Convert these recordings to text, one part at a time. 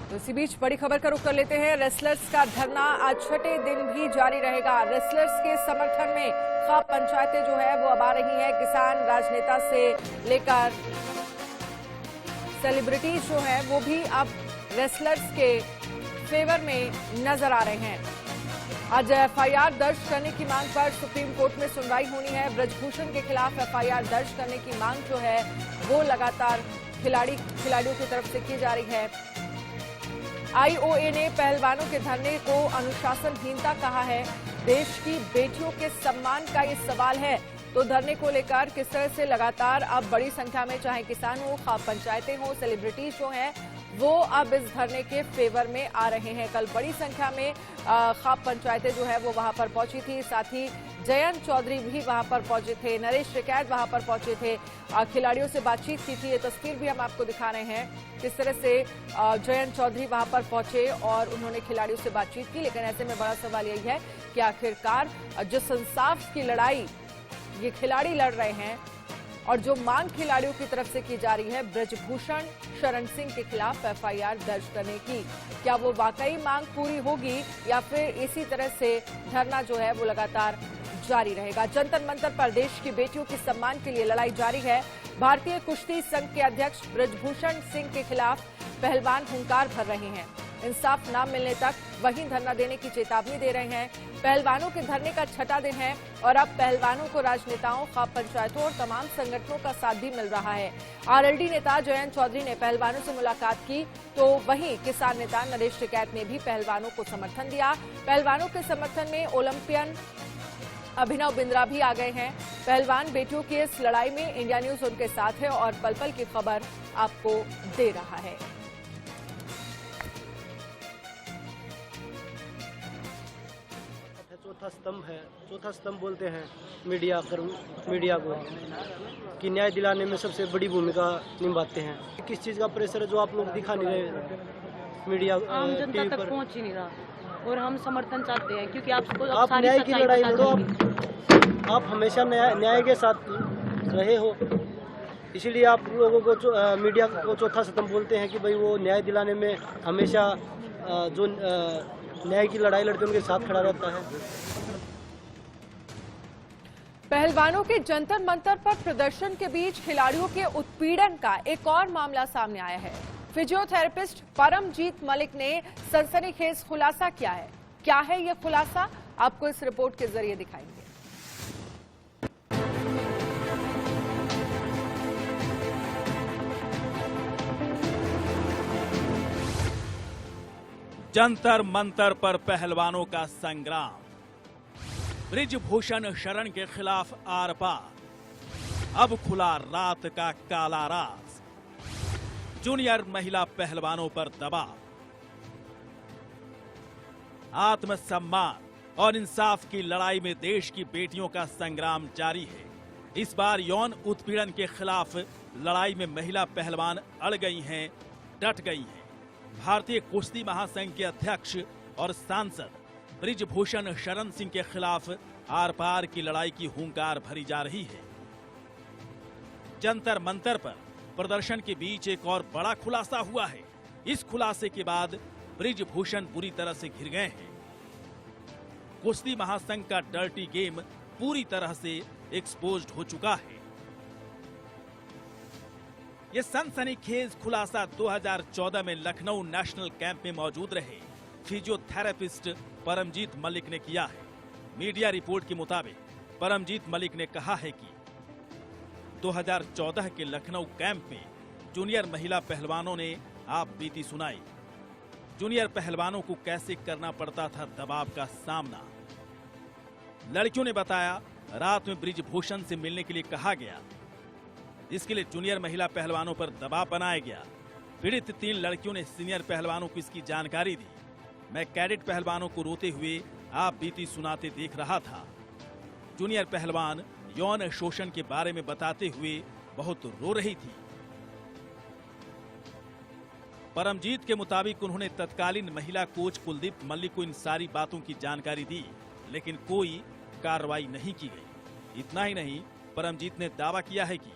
तो इसी बीच बड़ी खबर का रुख कर लेते हैं। रेसलर्स का धरना आज छठे दिन भी जारी रहेगा। रेसलर्स के समर्थन में खाप पंचायतें जो है वो अब आ रही हैं। किसान राजनेता से लेकर सेलिब्रिटीज जो है वो भी अब रेसलर्स के फेवर में नजर आ रहे हैं। आज एफआईआर दर्ज करने की मांग पर सुप्रीम कोर्ट में सुनवाई होनी है। ब्रजभूषण के खिलाफ एफआईआर दर्ज करने की मांग जो है वो लगातार खिलाड़ियों की तरफ से की जा रही है। आईओए ने पहलवानों के धरने को अनुशासनहीनता कहा है। देश की बेटियों के सम्मान का ये सवाल है, तो धरने को लेकर किस तरह से लगातार अब बड़ी संख्या में चाहे किसान हो, खाप पंचायतें हो, सेलिब्रिटीज जो हैं वो अब इस धरने के फेवर में आ रहे हैं। कल बड़ी संख्या में खाप पंचायतें जो है वो वहां पर पहुंची थी। साथ ही जयंत चौधरी भी वहां पर पहुंचे थे, नरेश टिकैत वहां पर पहुंचे थे, खिलाड़ियों से बातचीत की थी। ये तस्वीर भी हम आपको दिखा रहे हैं किस तरह से जयंत चौधरी वहां पर पहुंचे और उन्होंने खिलाड़ियों से बातचीत की। लेकिन ऐसे में बड़ा सवाल यही है कि आखिरकार जिस इंसाफ की लड़ाई ये खिलाड़ी लड़ रहे हैं और जो मांग खिलाड़ियों की तरफ से की जा रही है ब्रजभूषण शरण सिंह के खिलाफ एफआईआर दर्ज करने की, क्या वो वाकई मांग पूरी होगी या फिर इसी तरह से धरना जो है वो लगातार जारी रहेगा। जंतर मंतर पर देश की बेटियों के सम्मान के लिए लड़ाई जारी है। भारतीय कुश्ती संघ के अध्यक्ष ब्रजभूषण सिंह के खिलाफ पहलवान हुंकार भर रहे हैं। इंसाफ न मिलने तक वहीं धरना देने की चेतावनी दे रहे हैं। पहलवानों के धरने का छठा दिन है और अब पहलवानों को राजनेताओं, खाप पंचायतों और तमाम संगठनों का साथ भी मिल रहा है। आरएलडी नेता जयंत चौधरी ने पहलवानों से मुलाकात की, तो वहीं किसान नेता नरेश टिकैत ने भी पहलवानों को समर्थन दिया। पहलवानों के समर्थन में ओलंपियन अभिनव बिंद्रा भी आ गए हैं। पहलवान बेटियों की इस लड़ाई में इंडिया न्यूज उनके साथ है और पल पल की खबर आपको दे रहा है। चौथा स्तंभ है, चौथा स्तंभ बोलते हैं मीडिया को कि न्याय दिलाने में सबसे बड़ी भूमिका निभाते हैं। किस चीज़ का प्रेशर है जो आप लोग दिखा नहीं रहे मीडिया आम जनता तक पहुंच ही नहीं रहा और हम समर्थन चाहते हैं क्योंकि आप न्याय की लड़ाई लड़ो। आप हमेशा न्याय के साथ रहे हो, इसीलिए आप लोगों को मीडिया को चौथा स्तंभ बोलते हैं कि भाई वो न्याय दिलाने में हमेशा जो न्याय की लड़ाई लड़ते उनके साथ खड़ा रहता है। पहलवानों के जंतर मंतर पर प्रदर्शन के बीच खिलाड़ियों के उत्पीड़न का एक और मामला सामने आया है। फिजियोथेरेपिस्ट परमजीत मलिक ने सनसनीखेज खुलासा किया है। क्या है यह खुलासा, आपको इस रिपोर्ट के जरिए दिखाएंगे। जंतर मंतर पर पहलवानों का संग्राम, ब्रिजभूषण शरण के खिलाफ आर पार, अब खुला रात का काला राज, जूनियर महिला पहलवानों पर दबाव। आत्मसम्मान और इंसाफ की लड़ाई में देश की बेटियों का संग्राम जारी है। इस बार यौन उत्पीड़न के खिलाफ लड़ाई में महिला पहलवान अड़ गई हैं, डट गई हैं। भारतीय कुश्ती महासंघ के अध्यक्ष और सांसद ब्रिजभूषण शरण सिंह के खिलाफ आर पार की लड़ाई की हुंकार भरी जा रही है। जंतर मंतर पर प्रदर्शन के बीच एक और बड़ा खुलासा हुआ है। इस खुलासे के बाद ब्रिजभूषण बुरी तरह से घिर गए हैं। कुश्ती महासंघ का डर्टी गेम पूरी तरह से एक्सपोज्ड हो चुका है। ये सनसनीखेज खुलासा 2014 में लखनऊ नेशनल कैंप में मौजूद रहे फिजियोथेरेपिस्ट परमजीत मलिक ने किया है। मीडिया रिपोर्ट के मुताबिक परमजीत मलिक ने कहा है कि 2014 के लखनऊ कैंप में जूनियर महिला पहलवानों ने आप बीती सुनाई। जूनियर पहलवानों को कैसे करना पड़ता था दबाव का सामना। लड़कियों ने बताया रात में ब्रिजभूषण से मिलने के लिए कहा गया। इसके लिए जूनियर महिला पहलवानों पर दबाव बनाया गया। पीड़ित 3 लड़कियों ने सीनियर पहलवानों को इसकी जानकारी दी। मैं कैडेट पहलवानों को रोते हुए आप बीती सुनाते देख रहा था। जूनियर पहलवान यौन शोषण के बारे में बताते हुए बहुत रो रही थी। परमजीत के मुताबिक उन्होंने तत्कालीन महिला कोच कुलदीप मल्लिक को इन सारी बातों की जानकारी दी, लेकिन कोई कार्रवाई नहीं की गई। इतना ही नहीं, परमजीत ने दावा किया है कि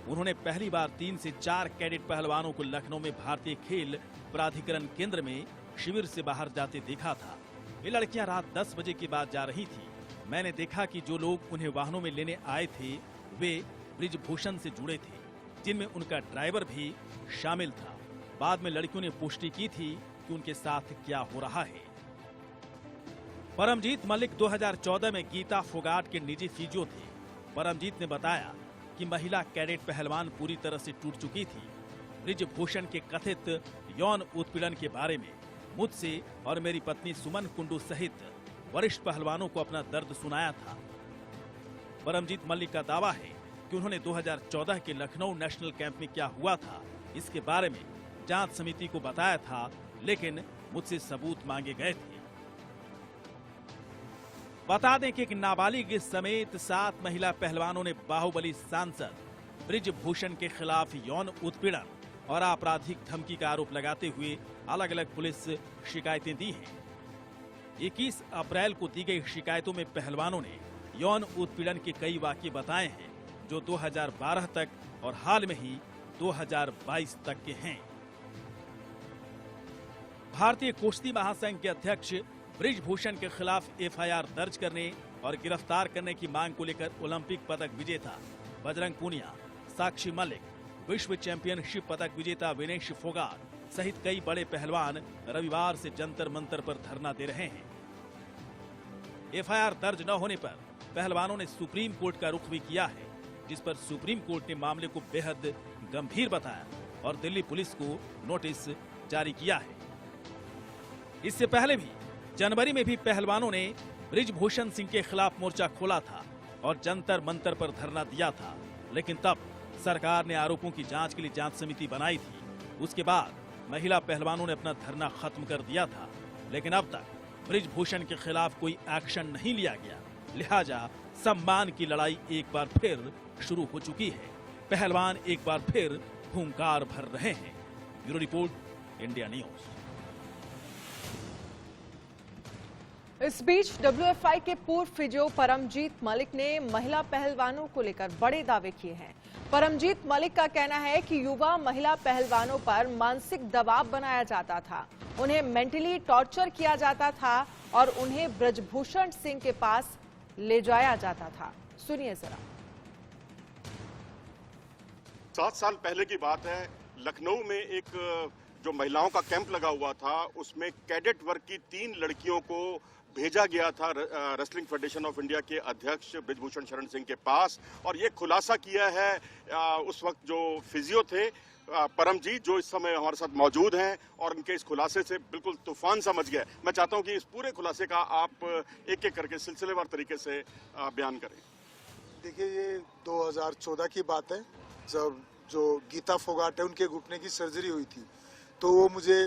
उन्होंने पहली बार 3 से 4 कैडेट पहलवानों को लखनऊ में भारतीय खेल प्राधिकरण केंद्र में शिविर से बाहर जाते देखा था। ये लड़कियां रात 10 बजे के बाद जा रही थी। मैंने देखा कि जो लोग उन्हें वाहनों में लेने आए थे वे ब्रिजभूषण से जुड़े थे, जिनमें उनका ड्राइवर भी शामिल था। बाद में लड़कियों ने पुष्टि की थी कि उनके साथ क्या हो रहा है। परमजीत मलिक 2014 में गीता फोगाट के निजी फिजियो थे। परमजीत ने बताया कि महिला कैडेट पहलवान पूरी तरह से टूट चुकी थी। ब्रिजभूषण के कथित यौन उत्पीड़न के बारे में मुझसे और मेरी पत्नी सुमन कुंडू सहित वरिष्ठ पहलवानों को अपना दर्द सुनाया था। परमजीत मलिक का दावा है कि उन्होंने 2014 के लखनऊ नेशनल कैंप में क्या हुआ था इसके बारे में जांच समिति को बताया था, लेकिन मुझसे सबूत मांगे गए थे। बता दें कि एक नाबालिग समेत 7 महिला पहलवानों ने बाहुबली सांसद ब्रिजभूषण के खिलाफ यौन उत्पीड़न और आपराधिक धमकी का आरोप लगाते हुए अलग अलग पुलिस शिकायतें दी हैं। 21 अप्रैल को दी गई शिकायतों में पहलवानों ने यौन उत्पीड़न के कई वाकये बताए हैं, जो 2012 तक और हाल में ही 2022 तक के हैं। भारतीय कुश्ती महासंघ के अध्यक्ष ब्रिजभूषण के खिलाफ एफआईआर दर्ज करने और गिरफ्तार करने की मांग को लेकर ओलंपिक पदक विजेता बजरंग पूनिया, साक्षी मलिक, विश्व चैंपियनशिप पदक विजेता विनेश फोगाट सहित कई बड़े पहलवान रविवार से जंतर मंतर पर धरना दे रहे हैं। एफआईआर दर्ज न होने पर पहलवानों ने सुप्रीम कोर्ट का रुख भी किया है, जिस पर सुप्रीम कोर्ट ने मामले को बेहद गंभीर बताया और दिल्ली पुलिस को नोटिस जारी किया है। इससे पहले भी जनवरी में भी पहलवानों ने ब्रिजभूषण सिंह के खिलाफ मोर्चा खोला था और जंतर मंतर पर धरना दिया था, लेकिन तब सरकार ने आरोपों की जांच के लिए जांच समिति बनाई थी। उसके बाद महिला पहलवानों ने अपना धरना खत्म कर दिया था, लेकिन अब तक ब्रिजभूषण के खिलाफ कोई एक्शन नहीं लिया गया। लिहाजा सम्मान की लड़ाई एक बार फिर शुरू हो चुकी है। पहलवान एक बार फिर हुंकार भर रहे हैं। Bureau report, India news. इस बीच WFI के पूर्व फिजियो परमजीत मलिक ने महिला पहलवानों को लेकर बड़े दावे किए हैं। परमजीत मलिक का कहना है कि युवा महिला पहलवानों पर मानसिक दबाव बनाया जाता था, उन्हें मेंटली टॉर्चर किया जाता था और उन्हें ब्रिजभूषण सिंह के पास ले जाया जाता था। सुनिए जरा। 7 साल पहले की बात है, लखनऊ में एक जो महिलाओं का कैंप लगा हुआ था, उसमें कैडेट वर्ग की 3 लड़कियों को भेजा गया था रेसलिंग फेडरेशन ऑफ इंडिया के अध्यक्ष ब्रिजभूषण शरण सिंह के पास, और ये खुलासा किया है उस वक्त जो फिजियो थे परमजीत, जो इस समय हमारे साथ मौजूद हैं, और उनके इस खुलासे से बिल्कुल तूफान सा मच गया। मैं चाहता हूं कि इस पूरे खुलासे का आप एक एक करके सिलसिलेवार तरीके से बयान करें। देखिए, ये 2014 की बात है, जब जो गीता फोगाट है उनके घुटने की सर्जरी हुई थी, तो वो मुझे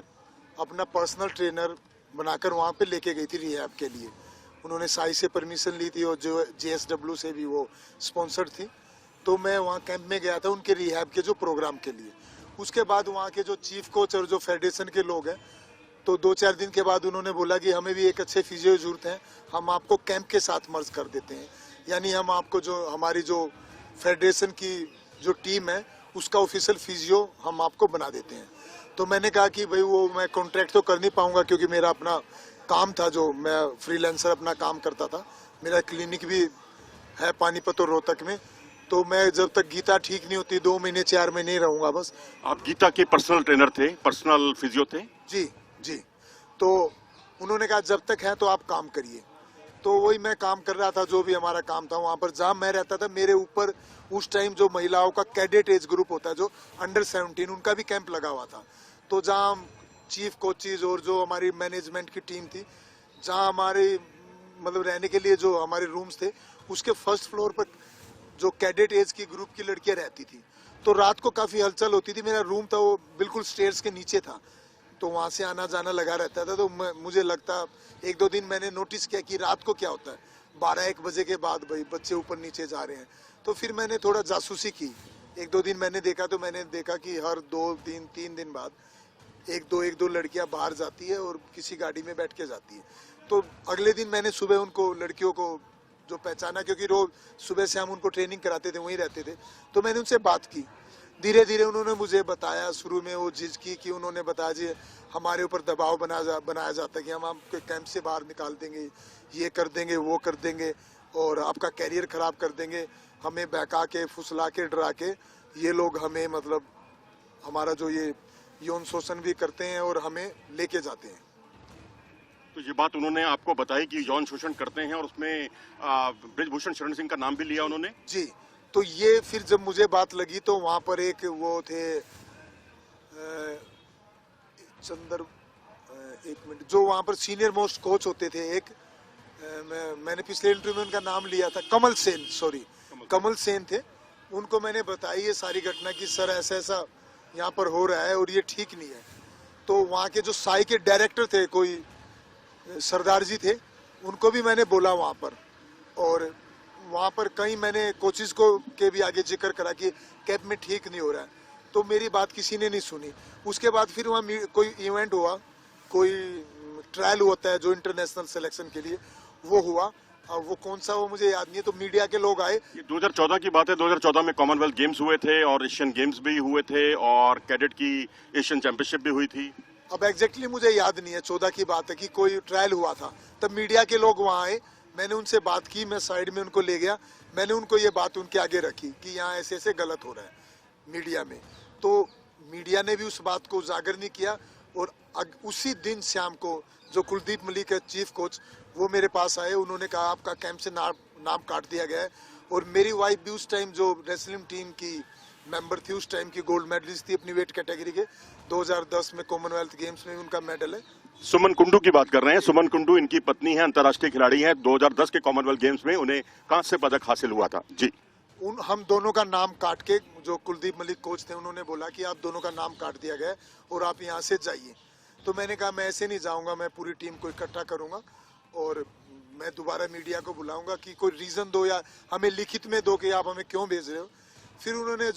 अपना पर्सनल ट्रेनर बनाकर वहाँ पे लेके गई थी रिहैब के लिए। उन्होंने साई से परमिशन ली थी और जो JSW से भी वो स्पॉन्सर थी, तो मैं वहाँ कैंप में गया था उनके रिहैब के जो प्रोग्राम के लिए। उसके बाद वहाँ के जो चीफ कोच और जो फेडरेशन के लोग हैं, तो 2-4 दिन के बाद उन्होंने बोला कि हमें भी एक अच्छे फिजियो की जरूरत है, हम आपको कैंप के साथ मर्ज कर देते हैं, यानी हम आपको जो हमारी जो फेडरेशन की जो टीम है उसका ऑफिशियल फिजियो हम आपको बना देते हैं। तो मैंने कहा कि भाई वो मैं कॉन्ट्रैक्ट तो कर नहीं पाऊंगा, क्योंकि मेरा अपना काम था, जो मैं फ्रीलांसर अपना काम करता था, मेरा क्लिनिक भी है पानीपत और रोहतक में, तो मैं जब तक गीता ठीक नहीं होती 2 महीने 4 महीने ही रहूंगा बस। आप गीता के पर्सनल ट्रेनर थे, पर्सनल फिजियो थे? जी। तो उन्होंने कहा जब तक है तो आप काम करिए, तो वही मैं काम कर रहा था, जो भी हमारा काम था। वहाँ पर जहाँ मैं रहता था, मेरे ऊपर उस टाइम जो महिलाओं का कैडेट एज ग्रुप होता है, जो अंडर 17, उनका भी कैंप लगा हुआ था। तो जहाँ चीफ कोचेज और जो हमारी मैनेजमेंट की टीम थी, जहाँ हमारे मतलब रहने के लिए जो हमारे रूम्स थे, उसके फर्स्ट फ्लोर पर जो कैडेट एज की ग्रुप की लड़कियां रहती थी, तो रात को काफ़ी हलचल होती थी। मेरा रूम था वो बिल्कुल स्टेयर्स के नीचे था, तो वहाँ से आना जाना लगा रहता था। तो मुझे लगता 1-2 दिन मैंने नोटिस किया कि रात को क्या होता है, 12-1 बजे के बाद भाई बच्चे ऊपर नीचे जा रहे हैं। तो फिर मैंने थोड़ा जासूसी की, 1-2 दिन मैंने देखा, तो मैंने देखा कि हर 2-3 दिन बाद एक दो लड़कियां बाहर जाती है और किसी गाड़ी में बैठ के जाती है। तो अगले दिन मैंने सुबह उनको लड़कियों को जो पहचाना, क्योंकि रोज सुबह से हम उनको ट्रेनिंग कराते थे, वहीं रहते थे। तो मैंने उनसे बात की, धीरे धीरे उन्होंने मुझे बताया। शुरू में वो जिद की कि उन्होंने बताया जी हमारे ऊपर दबाव बनाया जाता है कि हम आपके कैंप से बाहर निकाल देंगे, ये कर देंगे, वो कर देंगे और आपका कैरियर खराब कर देंगे। हमें बहका के, फुसला के, डरा के ये लोग हमें मतलब हमारा जो ये यौन शोषण भी करते हैं और हमें लेके जाते हैं। तो ये बात उन्होंने आपको बताई कि यौन शोषण करते हैं और उसमें ब्रिजभूषण शरण सिंह का नाम भी लिया उन्होंने? जी, तो ये फिर जब मुझे बात लगी तो वहाँ पर एक वो थे एक मिनट, जो वहाँ पर सीनियर मोस्ट कोच होते थे एक, मैंने पिछले इंटरव्यू में उनका नाम लिया था, कमल सेन थे। उनको मैंने बताई ये सारी घटना कि सर ऐसा ऐसा यहाँ पर हो रहा है और ये ठीक नहीं है। तो वहाँ के जो साई के डायरेक्टर थे, कोई सरदार जी थे, उनको भी मैंने बोला वहाँ पर, और वहाँ पर कहीं मैंने कोचिज को के भी आगे जिक्र करा कि कैंप में ठीक नहीं हो रहा है, तो मेरी बात किसी ने नहीं सुनी। उसके बाद फिर वहाँ कोई इवेंट हुआ, कोई ट्रायल होता है जो इंटरनेशनल सिलेक्शन के लिए, वो हुआ। और वो कौन सा वो मुझे याद नहीं है। तो मीडिया के लोग आए। ये 2014 की बात है। 2014 में कॉमनवेल्थ गेम्स हुए थे और एशियन गेम्स भी हुए थे और कैडेट की एशियन चैंपियनशिप भी हुई थी। अब एग्जैक्टली मुझे याद नहीं है, 14 की बात है कि कोई ट्रायल हुआ था। तब मीडिया के लोग वहाँ आए, मैंने उनसे बात की, मैं साइड में उनको ले गया, मैंने उनको ये बात उनके आगे रखी कि यहाँ ऐसे ऐसे गलत हो रहा है मीडिया में। तो मीडिया ने भी उस बात को उजागर नहीं किया। और उसी दिन शाम को जो कुलदीप मलिक है चीफ कोच, वो मेरे पास आए। उन्होंने कहा आपका कैंप से नाम काट दिया गया है। और मेरी वाइफ भी उस टाइम जो रेसलिंग टीम की मेंबर थी, उस टाइम की गोल्ड मेडलिस्ट थी अपनी वेट कैटेगरी के, 2010 में कॉमनवेल्थ गेम्स में उनका मेडल है। सुमन कुंडू की बात कर रहे हैं। सुमन कुंडू इनकी पत्नी है, अंतर्राष्ट्रीय खिलाड़ी हैं। 2010 के कॉमनवेल्थ गेम्स में उन्हें कांस्य पदक हासिल हुआ था। जी, हम दोनों का नाम काट के, जो कुलदीप मलिक कोच थे, उन्होंने बोला कि आप दोनों का नाम काट दिया गया और आप यहाँ से जाइए। तो मैंने कहा मैं ऐसे नहीं जाऊंगा, मैं पूरी टीम को इकट्ठा करूंगा और मैं दोबारा मीडिया को बुलाऊंगा कि कोई रीजन दो या हमें लिखित में दो कि आप हमें क्यों भेज रहे हो। फिर उन्होंने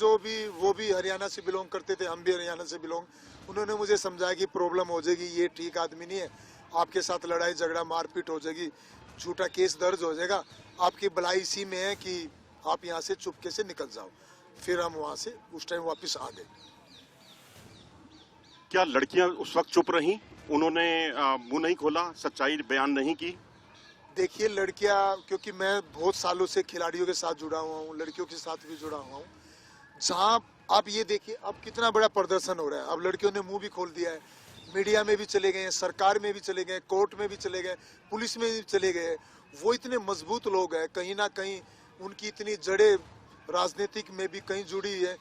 वो भी हरियाणा से बिलोंग करते थे, हम भी हरियाणा से बिलोंग, उन्होंने मुझे समझाया कि प्रॉब्लम हो जाएगी, ये ठीक आदमी नहीं है, आपके साथ लड़ाई झगड़ा मारपीट हो जाएगी, झूठा केस दर्ज हो जाएगा, आपकी भलाई इसी में है कि आप यहाँ से चुपके से निकल जाओ। फिर हम वहाँ से उस टाइम वापस आ गए। क्या लड़कियां उस वक्त चुप रहीं? उन्होंने मुंह नहीं खोला, सच्चाई बयान नहीं की? देखिए लड़कियां, क्योंकि मैं बहुत सालों से खिलाड़ियों के साथ जुड़ा हुआ हूँ, लड़कियों के साथ भी जुड़ा हुआ हूँ, जहाँ आप ये देखिए अब कितना बड़ा प्रदर्शन हो रहा है। अब लड़कियों ने मुंह भी खोल दिया है, मीडिया में भी चले गए हैं, सरकार में भी चले गए, कोर्ट में भी चले गए, पुलिस में भी चले गए। वो इतने मजबूत लोग हैं, कहीं ना कहीं उनकी इतनी जड़ें राजनीतिक में भी कहीं जुड़ी है,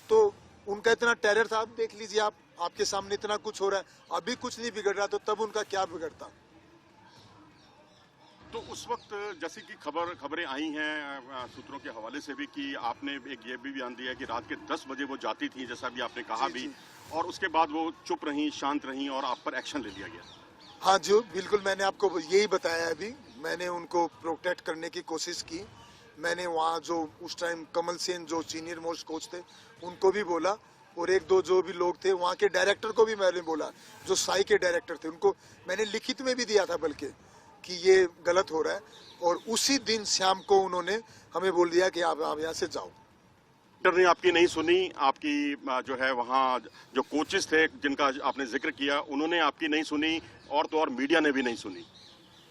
तो उनका इतना टेरर था। आप देख लीजिए, आपके सामने इतना कुछ हो रहा है, अभी कुछ नहीं बिगड़ रहा, तो तब उनका क्या बिगड़ता। तो उस वक्त जैसे कि खबरें आई हैं सूत्रों के हवाले से भी कि आपने एक ये भी बयान दिया कि रात के 10 बजे वो जाती थी, जैसा भी आपने कहा भी, और उसके बाद वो चुप रहीं, शांत रहीं और आप पर एक्शन ले लिया गया। हाँ जी, बिल्कुल, मैंने आपको यही बताया अभी। मैंने उनको प्रोटेक्ट करने की कोशिश की। मैंने वहाँ जो उस टाइम कमल सेन जो सीनियर मोस्ट कोच थे, उनको भी बोला, और एक दो जो भी लोग थे वहाँ के डायरेक्टर को भी मैंने बोला, जो साई के डायरेक्टर थे, उनको मैंने लिखित में भी दिया था बल्कि कि ये गलत हो रहा है। और उसी दिन शाम को उन्होंने हमें बोल दिया कि आप यहाँ से जाओ। ने आपकी नहीं सुनी, आपकी जो है वहाँ जो कोचेस थे जिनका आपने जिक्र किया, उन्होंने आपकी नहीं सुनी, और तो और मीडिया ने भी नहीं सुनी।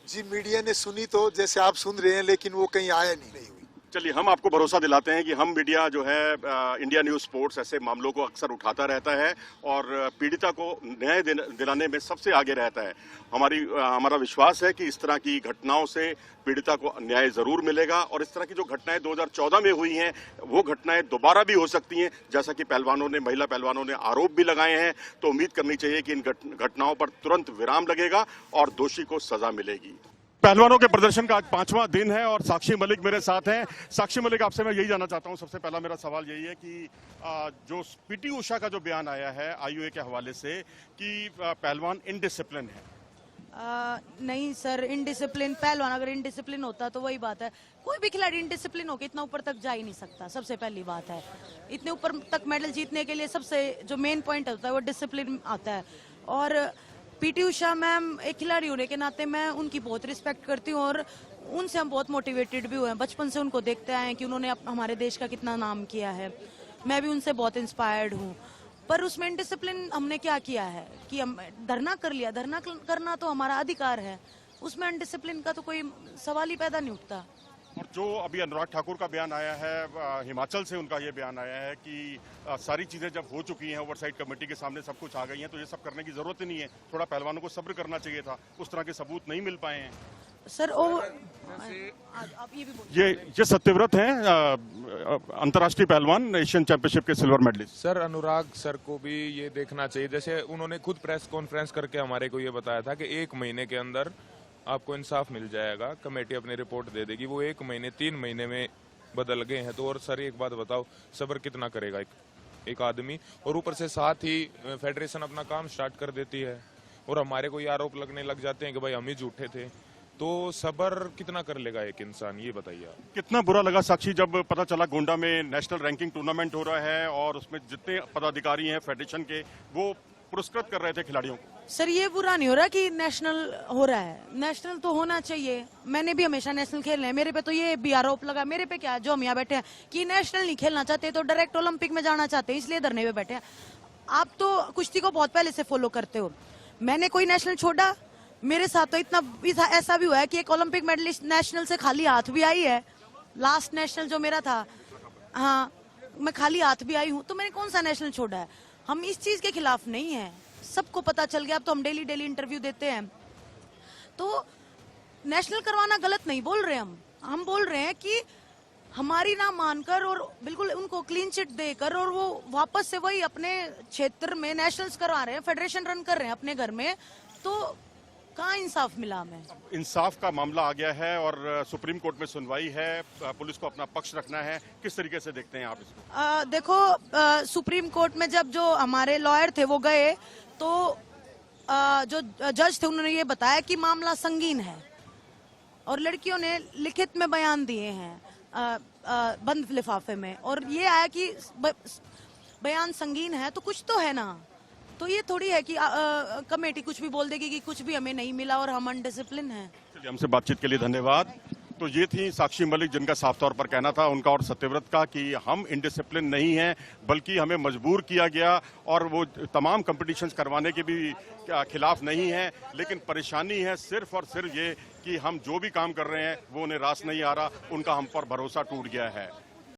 जी, मीडिया ने सुनी तो जैसे आप सुन रहे हैं, लेकिन वो कहीं आया नहीं हुई। चलिए, हम आपको भरोसा दिलाते हैं कि हम मीडिया जो है इंडिया न्यूज़ स्पोर्ट्स ऐसे मामलों को अक्सर उठाता रहता है और पीड़िता को न्याय दिलाने में सबसे आगे रहता है। हमारा विश्वास है कि इस तरह की घटनाओं से पीड़िता को न्याय जरूर मिलेगा, और इस तरह की जो घटनाएं 2014 में हुई हैं, वो घटनाएं दोबारा भी हो सकती हैं, जैसा कि महिला पहलवानों ने आरोप भी लगाए हैं। तो उम्मीद करनी चाहिए कि इन घटनाओं पर तुरंत विराम लगेगा और दोषी को सजा मिलेगी। पहलवानों के प्रदर्शन का आज 5वां दिन है और साक्षी मलिक मेरे साथ हैं। साक्षी मलिक, आपसे मैं यही जानना चाहता हूं, सबसे पहला मेरा सवाल यही है कि जो पीटी उषा का जो बयान आया है आईओए के हवाले से कि पहलवान इनडिसिप्लिन है। नहीं सर, इनडिसिप्लिन पहलवान अगर इनडिसिप्लिन होता तो वही बात है, कोई भी खिलाड़ी इनडिसिप्लिन होकर इतना ऊपर तक जा ही नहीं सकता। सबसे पहली बात है, इतने ऊपर तक मेडल जीतने के लिए सबसे जो मेन पॉइंट होता है वो डिसिप्लिन आता है। और पीटी उषा मैम एक खिलाड़ी होने के नाते मैं उनकी बहुत रिस्पेक्ट करती हूँ, और उनसे हम बहुत मोटिवेटेड भी हुए हैं। बचपन से उनको देखते आए हैं कि उन्होंने हमारे देश का कितना नाम किया है। मैं भी उनसे बहुत इंस्पायर्ड हूँ। पर उसमें इनडिसिप्लिन हमने क्या किया है कि हम धरना कर लिया। धरना करना तो हमारा अधिकार है, उसमें अनडिसिप्लिन का तो कोई सवाल ही पैदा नहीं उठता। और जो अभी अनुराग ठाकुर का बयान आया है, हिमाचल से उनका ये बयान आया है कि सारी चीजें जब हो चुकी हैं, ओवरसाइट कमेटी के सामने सब कुछ आ गई हैं, तो ये सब करने की जरूरत ही नहीं है, थोड़ा पहलवानों को सब्र करना चाहिए था, उस तरह के सबूत नहीं मिल पाए हैं। सर आप ये भी बोलिए। ये सत्यव्रत हैं, अंतर्राष्ट्रीय पहलवान, एशियन चैंपियनशिप के सिल्वर मेडलिस्ट। सर अनुराग सर को भी ये देखना चाहिए, जैसे उन्होंने खुद प्रेस कॉन्फ्रेंस करके हमारे को ये बताया था कि 1 महीने के अंदर आपको इंसाफ मिल जाएगा, कमेटी अपनी रिपोर्ट दे देगी। वो 1 महीने 3 महीने में बदल गए हैं। तो और सर एक बात बताओ, सब्र कितना करेगा एक आदमी? और ऊपर से साथ ही फेडरेशन अपना काम स्टार्ट कर देती है और हमारे को ये आरोप लगने लग जाते हैं कि भाई हम ही झूठे थे। तो सब्र कितना कर लेगा एक इंसान, ये बताइए आप। कितना बुरा लगा साक्षी जब पता चला गोंडा में नेशनल रैंकिंग टूर्नामेंट हो रहा है और उसमें जितने पदाधिकारी हैं फेडरेशन के, वो पुरस्कृत कर रहे थे खिलाड़ियों को। सर ये बुरा नहीं हो रहा कि नेशनल हो रहा है, नेशनल तो होना चाहिए। मैंने भी हमेशा नेशनल खेलने हैं। मेरे पे तो ये भी आरोप लगा, मेरे पे क्या, जो हम यहाँ बैठे हैं कि नेशनल नहीं खेलना चाहते तो डायरेक्ट ओलंपिक में जाना चाहते हैं, इसलिए धरने पे बैठे हैं। आप तो कुश्ती को बहुत पहले से फॉलो करते हो, मैंने कोई नेशनल छोड़ा? मेरे साथ तो इतना ऐसा भी हुआ है कि एक ओलंपिक मेडलिस्ट नेशनल से खाली हाथ भी आई है। लास्ट नेशनल जो मेरा था, हाँ, मैं खाली हाथ भी आई हूँ। तो मैंने कौन सा नेशनल छोड़ा है? हम इस चीज के खिलाफ नहीं है, सबको पता चल गया। अब तो हम डेली इंटरव्यू देते हैं। तो नेशनल करवाना गलत नहीं बोल रहे हम बोल रहे हैं कि हमारी ना मानकर और बिल्कुल उनको क्लीन चिट देकर और वो वापस से वही अपने क्षेत्र में नेशनल्स करवा रहे हैं, फेडरेशन रन कर रहे हैं अपने घर में। तो कहाँ इंसाफ मिला हमें? इंसाफ का मामला आ गया है और सुप्रीम कोर्ट में सुनवाई है, पुलिस को अपना पक्ष रखना है, किस तरीके से देखते हैं आप इसको? देखो, सुप्रीम कोर्ट में जब जो हमारे लॉयर थे वो गए तो जो जज थे उन्होंने ये बताया कि मामला संगीन है और लड़कियों ने लिखित में बयान दिए हैं बंद लिफाफे में, और ये आया कि बयान संगीन है तो कुछ तो है ना। तो ये थोड़ी है कि कमेटी कुछ भी बोल देगी कि कुछ भी हमें नहीं मिला और हम अनडिसिप्लिन हैं। चलिए, हमसे बातचीत के लिए धन्यवाद। तो ये थी साक्षी मलिक, जिनका साफ तौर पर कहना था उनका और सत्यव्रत का कि हम इनडिसिप्लिन नहीं हैं, बल्कि हमें मजबूर किया गया और वो तमाम कंपटीशंस करवाने के भी खिलाफ नहीं है। लेकिन परेशानी है सिर्फ और सिर्फ ये कि हम जो भी काम कर रहे हैं वो उन्हें रास नहीं आ रहा, उनका हम पर भरोसा टूट गया है।